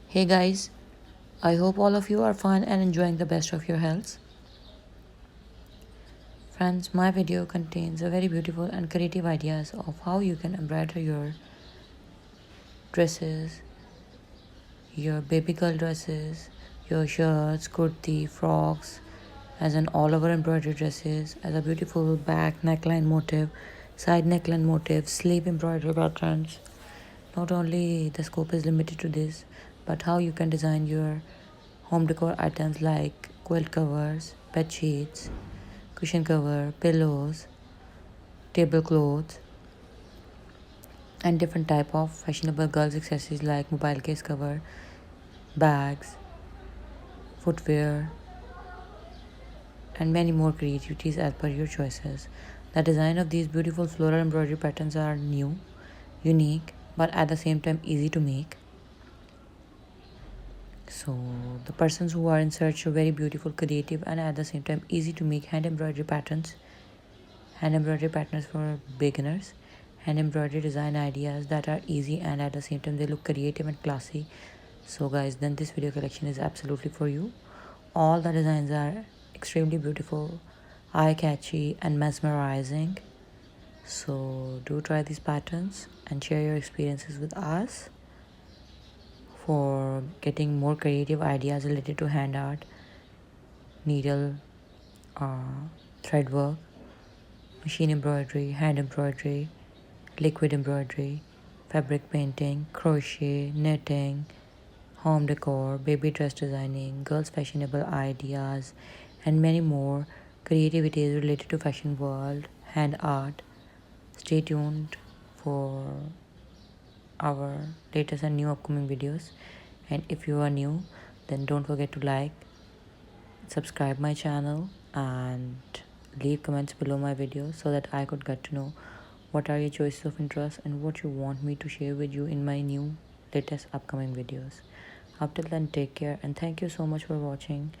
Hey guys, I hope all of you are fine and enjoying the best of your health. Friends, my video contains a very beautiful and creative ideas of how you can embroider your dresses, your baby girl dresses, your shirts, kurti, frocks, as an all-over embroidered dresses, as a beautiful back neckline motif, side neckline motif, sleeve embroidery patterns. Not only the scope is limited to this, but how you can design your home decor items like quilt covers, bed sheets, cushion cover, pillows, tablecloths, and different type of fashionable girls accessories like mobile case cover, bags, footwear, and many more creativities as per your choices. The design of these beautiful floral embroidery patterns are new, unique, but at the same time easy to make. So the persons who are in search of very beautiful, creative, and at the same time easy to make hand embroidery patterns for beginners, hand embroidery design ideas that are easy and at the same time they look creative and classy. So guys, then this video collection is absolutely for you. All the designs are extremely beautiful, eye-catchy, and mesmerizing. So do try these patterns and share your experiences with us for getting more creative ideas related to hand art, needle, thread work, machine embroidery, hand embroidery, liquid embroidery, fabric painting, crochet, knitting, home decor, baby dress designing, girls' fashionable ideas, and many more creativities related to fashion world, hand art. Stay tuned for our latest and new upcoming videos. And if you are new, then don't forget to like, subscribe my channel, and leave comments below my video so that I could get to know what are your choices of interest and what you want me to share with you in my new latest upcoming videos. Up till then, take care and thank you so much for watching.